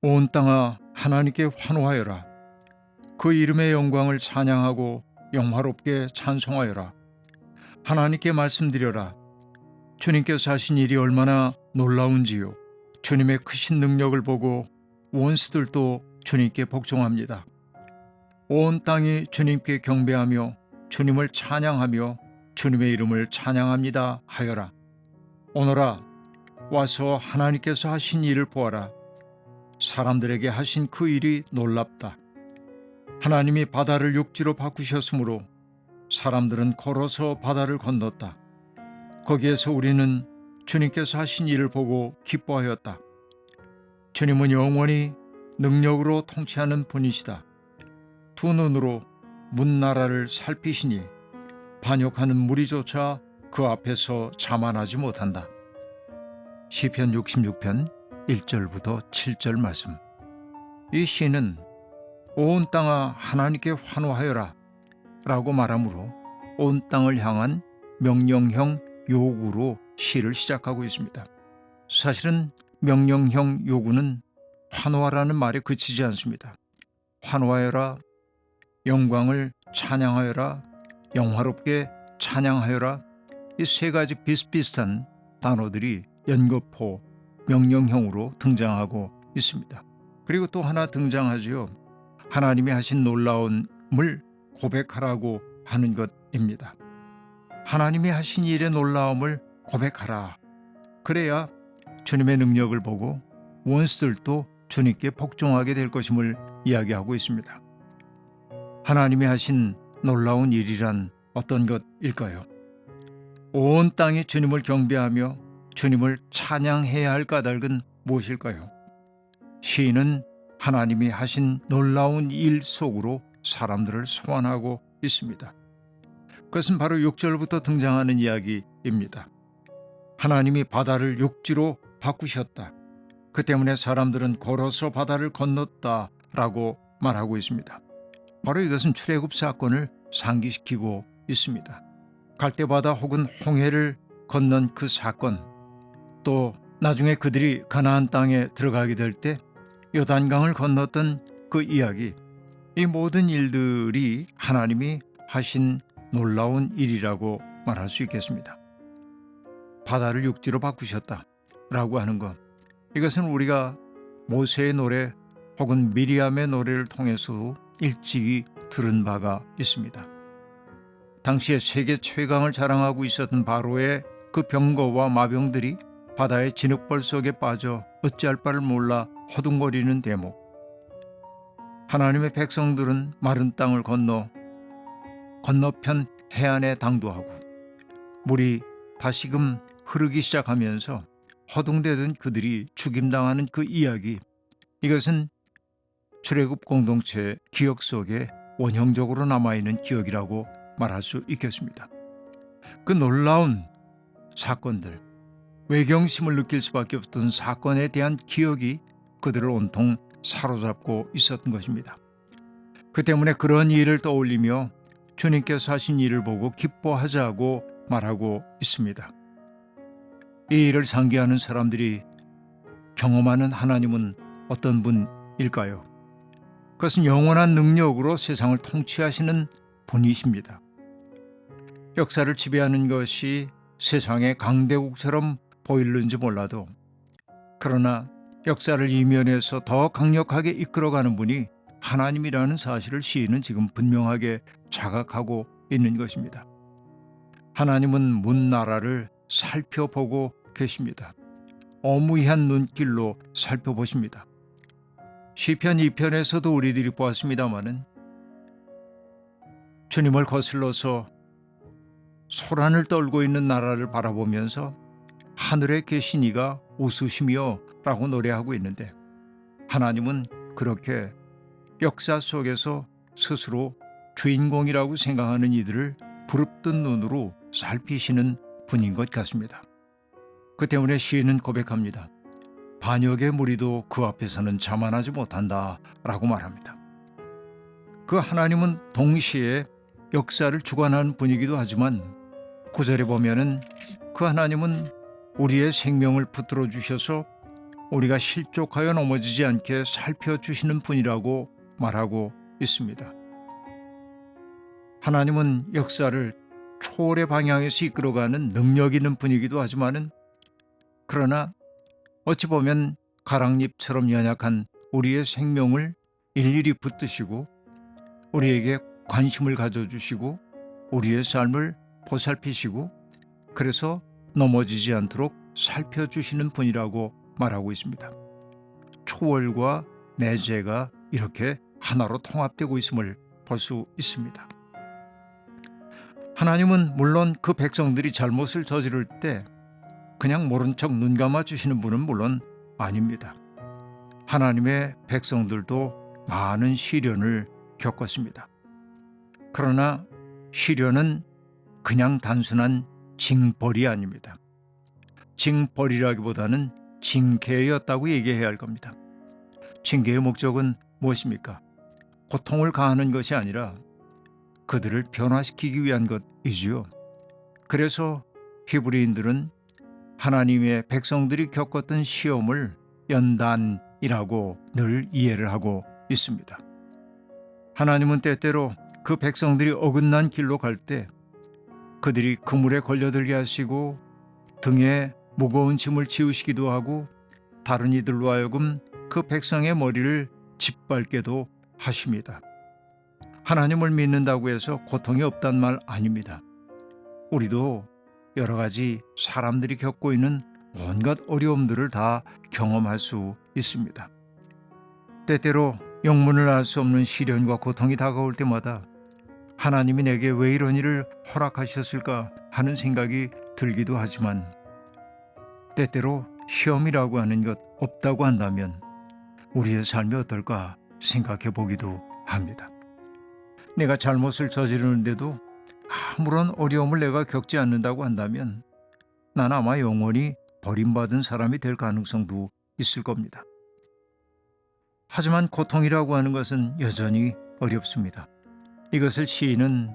온 땅아 하나님께 환호하여라. 그 이름의 영광을 찬양하고 영화롭게 찬송하여라. 하나님께 말씀드려라. 주님께서 하신 일이 얼마나 놀라운지요. 주님의 크신 능력을 보고 원수들도 주님께 복종합니다. 온 땅이 주님께 경배하며 주님을 찬양하며 주님의 이름을 찬양합니다 하여라. 오너라 와서 하나님께서 하신 일을 보아라. 사람들에게 하신 그 일이 놀랍다. 하나님이 바다를 육지로 바꾸셨으므로 사람들은 걸어서 바다를 건넜다. 거기에서 우리는 주님께서 하신 일을 보고 기뻐하였다. 주님은 영원히 능력으로 통치하는 분이시다. 두 눈으로 문나라를 살피시니 반역하는 무리조차 그 앞에서 자만하지 못한다. 시편 66편 1절부터 7절 말씀. 이 시는 온 땅아 하나님께 환호하여라 라고 말하므로 온 땅을 향한 명령형 요구로 시를 시작하고 있습니다. 사실은 명령형 요구는 환호하라는 말에 그치지 않습니다. 환호하여라, 영광을 찬양하여라, 영화롭게 찬양하여라, 이 세 가지 비슷비슷한 단어들이 연거푸 명령형으로 등장하고 있습니다. 그리고 또 하나 등장하지요. 하나님이 하신 놀라움을 고백하라고 하는 것입니다. 하나님이 하신 일의 놀라움을 고백하라. 그래야 주님의 능력을 보고 원수들도 주님께 복종하게 될 것임을 이야기하고 있습니다. 하나님이 하신 놀라운 일이란 어떤 것일까요? 온 땅이 주님을 경배하며 주님을 찬양해야 할 까닭은 무엇일까요? 시인은 하나님이 하신 놀라운 일 속으로 사람들을 소환하고 있습니다. 그것은 바로 6절부터 등장하는 이야기입니다. 하나님이 바다를 육지로 바꾸셨다. 그 때문에 사람들은 걸어서 바다를 건넜다라고 말하고 있습니다. 바로 이것은 출애굽 사건을 상기시키고 있습니다. 갈대바다 혹은 홍해를 건넌 그 사건, 또 나중에 그들이 가나안 땅에 들어가게 될 때 요단강을 건넜던 그 이야기, 이 모든 일들이 하나님이 하신 놀라운 일이라고 말할 수 있겠습니다. 바다를 육지로 바꾸셨다라고 하는 것, 이것은 우리가 모세의 노래 혹은 미리암의 노래를 통해서도 일찍이 들은 바가 있습니다. 당시에 세계 최강을 자랑하고 있었던 바로의 그 병거와 마병들이 바다의 진흙벌 속에 빠져 어찌할 바를 몰라 허둥거리는 대목. 하나님의 백성들은 마른 땅을 건너편 해안에 당도하고 물이 다시금 흐르기 시작하면서 허둥대던 그들이 죽임당하는 그 이야기, 이것은 출애굽 공동체 기억 속에 원형적으로 남아있는 기억이라고 말할 수 있겠습니다. 그 놀라운 사건들, 외경심을 느낄 수밖에 없던 사건에 대한 기억이 그들을 온통 사로잡고 있었던 것입니다. 그 때문에 그런 일을 떠올리며 주님께서 하신 일을 보고 기뻐하자고 말하고 있습니다. 이 일을 상기하는 사람들이 경험하는 하나님은 어떤 분일까요? 그것은 영원한 능력으로 세상을 통치하시는 분이십니다. 역사를 지배하는 것이 세상의 강대국처럼 보이는지 몰라도, 그러나 역사를 이면에서 더 강력하게 이끌어가는 분이 하나님이라는 사실을 시인은 지금 분명하게 자각하고 있는 것입니다. 하나님은 문나라를 살펴보고 계십니다. 어무이한 눈길로 살펴보십니다. 시편 2편에서도 우리들이 보았습니다마는 주님을 거슬러서 소란을 떨고 있는 나라를 바라보면서 하늘에 계신 이가 웃으시며 라고 노래하고 있는데, 하나님은 그렇게 역사 속에서 스스로 주인공이라고 생각하는 이들을 부릅뜬 눈으로 살피시는 분인 것 같습니다. 그 때문에 시인은 고백합니다. 반역의 무리도 그 앞에서는 자만하지 못한다 라고 말합니다. 그 하나님은 동시에 역사를 주관하는 분이기도 하지만 9절에 보면은 그 하나님은 우리의 생명을 붙들어 주셔서 우리가 실족하여 넘어지지 않게 살펴주시는 분이라고 말하고 있습니다. 하나님은 역사를 초월의 방향에서 이끌어가는 능력 있는 분이기도 하지만은, 그러나 어찌 보면 가랑잎처럼 연약한 우리의 생명을 일일이 붙드시고 우리에게 관심을 가져주시고 우리의 삶을 보살피시고 그래서 넘어지지 않도록 살펴주시는 분이라고 말하고 있습니다. 초월과 내재가 이렇게 하나로 통합되고 있음을 볼 수 있습니다. 하나님은 물론 그 백성들이 잘못을 저지를 때 그냥 모른 척 눈 감아 주시는 분은 물론 아닙니다. 하나님의 백성들도 많은 시련을 겪었습니다. 그러나 시련은 그냥 단순한 징벌이 아닙니다. 징벌이라기보다는 징계였다고 얘기해야 할 겁니다. 징계의 목적은 무엇입니까? 고통을 가하는 것이 아니라 그들을 변화시키기 위한 것이지요. 그래서 히브리인들은 하나님의 백성들이 겪었던 시험을 연단이라고 늘 이해를 하고 있습니다. 하나님은 때때로 그 백성들이 어긋난 길로 갈 때 그들이 그물에 걸려들게 하시고 등에 무거운 짐을 지우시기도 하고 다른 이들로 하여금 그 백성의 머리를 짓밟게도 하십니다. 하나님을 믿는다고 해서 고통이 없단 말 아닙니다. 우리도 여러 가지 사람들이 겪고 있는 온갖 어려움들을 다 경험할 수 있습니다. 때때로 영문을 알 수 없는 시련과 고통이 다가올 때마다 하나님이 내게 왜 이런 일을 허락하셨을까 하는 생각이 들기도 하지만, 때때로 시험이라고 하는 것 없다고 한다면 우리의 삶이 어떨까 생각해 보기도 합니다. 내가 잘못을 저지르는데도 아무런 어려움을 내가 겪지 않는다고 한다면 난 아마 영원히 버림받은 사람이 될 가능성도 있을 겁니다. 하지만 고통이라고 하는 것은 여전히 어렵습니다. 이것을 시인은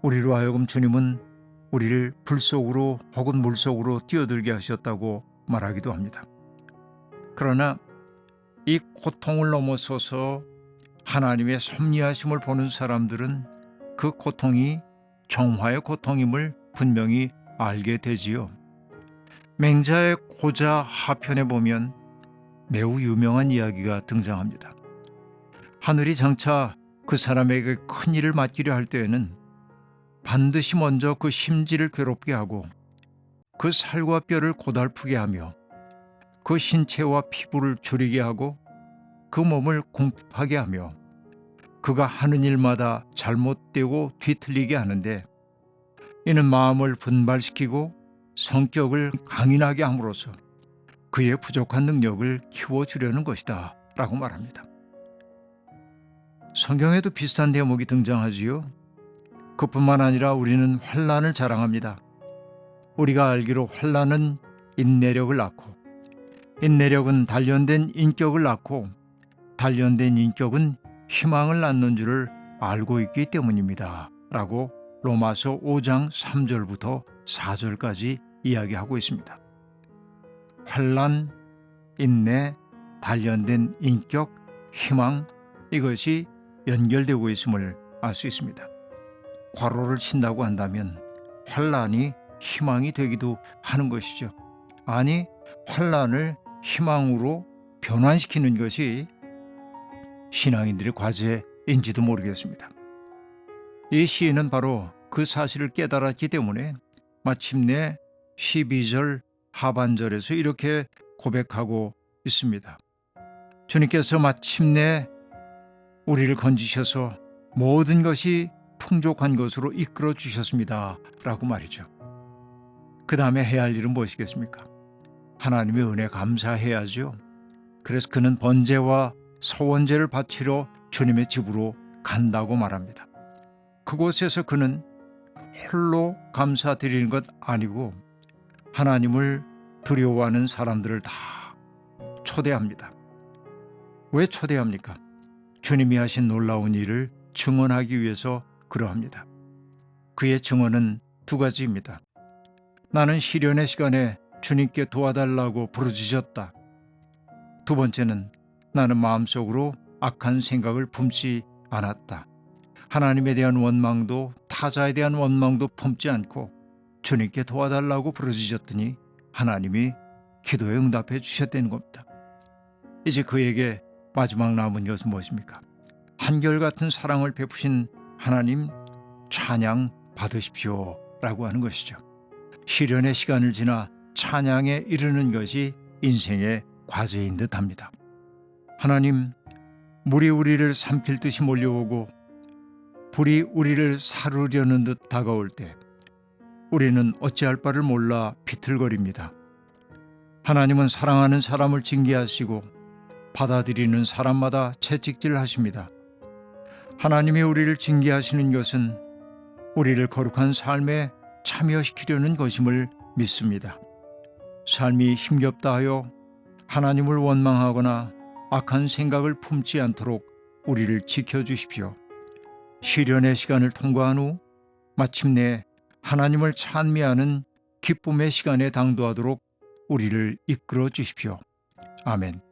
우리로 하여금 주님은 우리를 불 속으로 혹은 물 속으로 뛰어들게 하셨다고 말하기도 합니다. 그러나 이 고통을 넘어서서 하나님의 섭리하심을 보는 사람들은 그 고통이 정화의 고통임을 분명히 알게 되지요. 맹자의 고자 하편에 보면 매우 유명한 이야기가 등장합니다. 하늘이 장차 그 사람에게 큰 일을 맡기려 할 때에는 반드시 먼저 그 심지를 괴롭게 하고 그 살과 뼈를 고달프게 하며 그 신체와 피부를 저리게 하고 그 몸을 궁핍하게 하며 그가 하는 일마다 잘못되고 뒤틀리게 하는데, 이는 마음을 분발시키고 성격을 강인하게 함으로써 그의 부족한 능력을 키워주려는 것이다 라고 말합니다. 성경에도 비슷한 대목이 등장하지요. 그뿐만 아니라 우리는 환난을 자랑합니다. 우리가 알기로 환난은 인내력을 낳고 인내력은 단련된 인격을 낳고 단련된 인격은 희망을 낳는 줄을 알고 있기 때문입니다 라고 로마서 5장 3절부터 4절까지 이야기하고 있습니다. 환난, 인내, 단련된 인격, 희망, 이것이 연결되고 있음을 알 수 있습니다. 괄호를 친다고 한다면 환난이 희망이 되기도 하는 것이죠. 아니, 환난을 희망으로 변환시키는 것이 신앙인들의 과제인지도 모르겠습니다. 이 시인은 바로 그 사실을 깨달았기 때문에 마침내 12절 하반절에서 이렇게 고백하고 있습니다. 주님께서 마침내 우리를 건지셔서 모든 것이 풍족한 것으로 이끌어 주셨습니다 라고 말이죠. 그 다음에 해야 할 일은 무엇이겠습니까? 하나님의 은혜 감사해야죠. 그래서 그는 번제와 서원제를 바치러 주님의 집으로 간다고 말합니다. 그곳에서 그는 홀로 감사드리는 것 아니고 하나님을 두려워하는 사람들을 다 초대합니다. 왜 초대합니까? 주님이 하신 놀라운 일을 증언하기 위해서 그러합니다. 그의 증언은 두 가지입니다. 나는 시련의 시간에 주님께 도와달라고 부르짖었다. 두 번째는 나는 마음속으로 악한 생각을 품지 않았다. 하나님에 대한 원망도 타자에 대한 원망도 품지 않고 주님께 도와달라고 부르짖었더니 하나님이 기도에 응답해 주셨다는 겁니다. 이제 그에게 마지막 남은 것은 무엇입니까? 한결같은 사랑을 베푸신 하나님 찬양 받으십시오 라고 하는 것이죠. 시련의 시간을 지나 찬양에 이르는 것이 인생의 과제인 듯합니다. 하나님, 물이 우리를 삼킬 듯이 몰려오고 불이 우리를 사르려는 듯 다가올 때 우리는 어찌할 바를 몰라 비틀거립니다. 하나님은 사랑하는 사람을 징계하시고 받아들이는 사람마다 채찍질하십니다. 하나님이 우리를 징계하시는 것은 우리를 거룩한 삶에 참여시키려는 것임을 믿습니다. 삶이 힘겹다 하여 하나님을 원망하거나 악한 생각을 품지 않도록 우리를 지켜주십시오. 시련의 시간을 통과한 후 마침내 하나님을 찬미하는 기쁨의 시간에 당도하도록 우리를 이끌어 주십시오. 아멘.